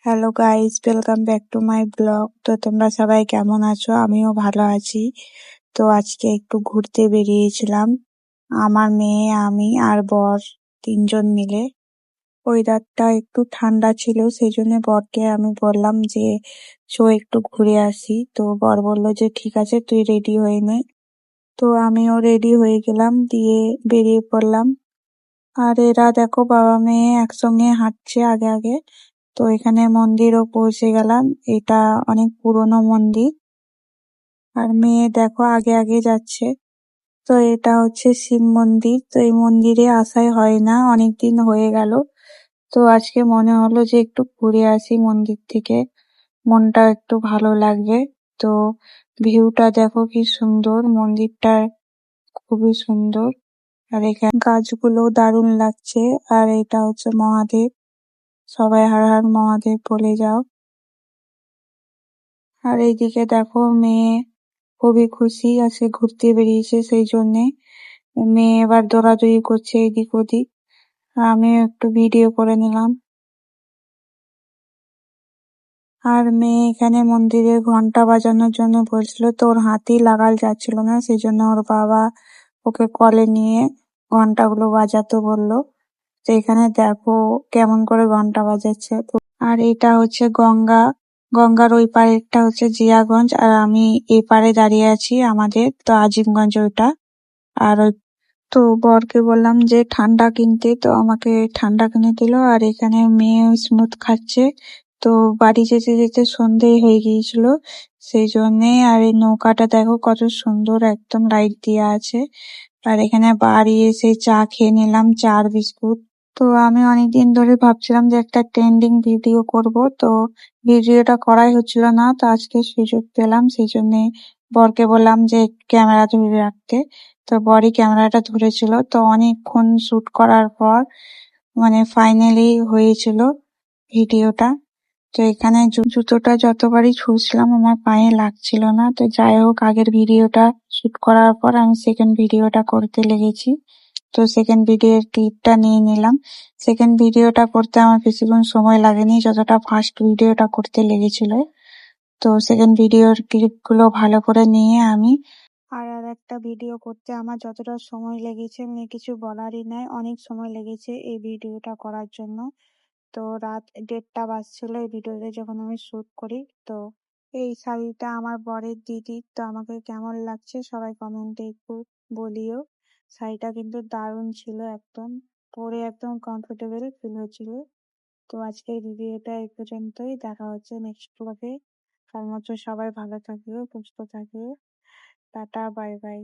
Hello guys, welcome back to my blog. তো তোমরা সবাই কেমন আছো? আমিও ভালো আছি। তো আজকে একটু ঘুরতে বেরিয়েছিলাম, আমার মেয়ে, আমি আর বর, তিনজন মিলে। ওয়েদারটা একটু ঠান্ডা ছিল, সেই জন্য বরকে আমি বললাম যে চো একটু ঘুরে আসি। তো বর বললো যে ঠিক আছে, তুই রেডি হয়ে নে। তো আমিও রেডি হয়ে গেলাম, দিয়ে বেরিয়ে পড়লাম। আর এরা দেখো, বাবা মেয়ে একসঙ্গে হাঁটছে আগে আগে। তো এখানে মন্দিরও পৌঁছে গেলাম। এটা অনেক পুরনো মন্দির। আর মেয়ে দেখো আগে আগে যাচ্ছে। তো এটা হচ্ছে শিব মন্দির। তো এই মন্দিরে আসাই হয় না, অনেকদিন হয়ে গেল। তো আজকে মনে হলো যে একটু ঘুরে আসি মন্দির থেকে, মনটা একটু ভালো লাগবে। তো ভিউটা দেখো কি সুন্দর, মন্দিরটা খুবই সুন্দর। আর এখানে গাছগুলো দারুণ লাগছে। আর এটা হচ্ছে মহাদেব, সবাই হর হর মহাদেব বলে যাও। আর এইদিকে দেখো, মেয়ে খুবই খুশি আছে, ঘুরতে বেরিয়েছে সেই জন্যে। মেয়ে এবার দৌড়াদৌড়ি করছে এদিক ওদিক। আর আমিও একটু ভিডিও করে নিলাম। আর মেয়ে এখানে মন্দিরে ঘন্টা বাজানোর জন্য বলছিল, তো ওর হাতেই লাগাল যাচ্ছিল না, সেই জন্য ওর বাবা ওকে কোলে নিয়ে ঘন্টাগুলো বাজাতে বললো। তো এখানে দেখো কেমন করে ঘন্টা বাজাচ্ছে। তো আর এটা হচ্ছে গঙ্গা, গঙ্গার ওই পারেরটা হচ্ছে জিয়াগঞ্জ, আর আমি এই পারে দাঁড়িয়ে আছি, আমাদের তো আজিমগঞ্জ ওইটা। আর তো বরকে বললাম যে ঠান্ডা কিনতে, তো আমাকে ঠান্ডা কিনে দিল। আর এখানে মেয়ে স্মুথ খাচ্ছে। তো বাড়ি যেতে যেতে সন্ধে হয়ে গিয়েছিল, সেই জন্যে। আর এই নৌকাটা দেখো কত সুন্দর, একদম লাইট দেওয়া আছে। আর এখানে বাড়ি এসে চা খেয়ে নিলাম, চা আর বিস্কুট। তো আমি অনেকদিন ধরে ভাবছিলাম যে একটা ট্রেন্ডিং ভিডিও করব, তো ভিডিওটা করাই হচ্ছিল না। তো আজকে সুযোগ পেলাম, সেই জন্য বরকে বললাম যে ক্যামেরা ধরে রাখতে। তো বরই ক্যামেরাটা ধরেছিল। তো অনেকক্ষণ শুট করার পর মানে ফাইনালি হয়েছিল ভিডিওটা। তো এখানে জুতোটা যতবারই ছুঁচ্ছিলাম আমার পায়ে লাগছিল না। তো যাই হোক, আগের ভিডিওটা শুট করার পর আমি সেকেন্ড ভিডিওটা করতে লেগেছি। তো সেকেন্ড ভিডিওর ক্লিপটা নিয়ে নিলাম। সেকেন্ড ভিডিওটা করতে আমার বেশিক্ষণ সময় লাগেনি, যতটা ফার্স্ট ভিডিওটা করতে লেগেছিল। তো সেকেন্ড ভিডিওর ক্লিপগুলো ভালো করে নিয়ে আমি আর একটা ভিডিও করতে আমার যতটা সময় লেগেছে মানে কিছু বলারই নাই, অনেক সময় লেগেছে এই ভিডিওটা করার জন্য। তো রাত 1:30 বাজছিল এই ভিডিওতে যখন আমি শুট করি। তো এই শাড়িটা আমার বরের দিদির। তো আমাকে কেমন লাগছে সবাই কমেন্টে একটু বলিও। শাড়িটা কিন্তু দারুণ ছিল, একদম পরে একদম কমফোর্টেবল ফিল হচ্ছিল। তো আজকের ভিডিওটা এই পর্যন্তই, দেখা হচ্ছে নেক্সট ব্লগে। তার মতো সবাই ভালো থাকবে, সুস্থ থাকবে। Tata, bye bye.